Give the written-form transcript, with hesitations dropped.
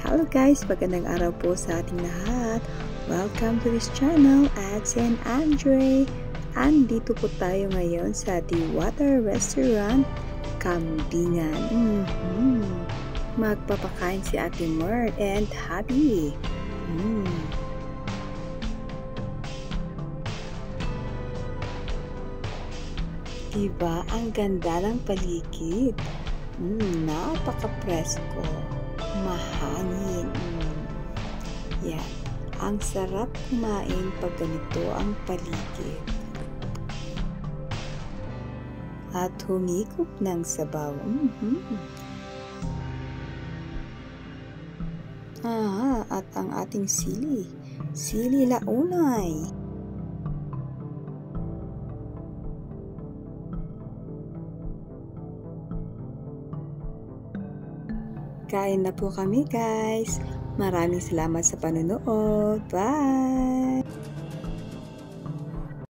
Hello guys! Magandang araw po sa ating lahat. Welcome to this channel, Ads and Andre. Andito po tayo ngayon sa The Water Restaurant, Kambingan. Magpapakain si Ate Mert and Happy. Diba? Ang ganda ng paligid. Napaka-presko. Mahangin. Yan. Ang sarap kumain pag ganito ang paligid. At humigop ng sabaw. At ang ating sili. Sili launay. Kain na po kami guys. Maraming salamat sa panonood. Bye!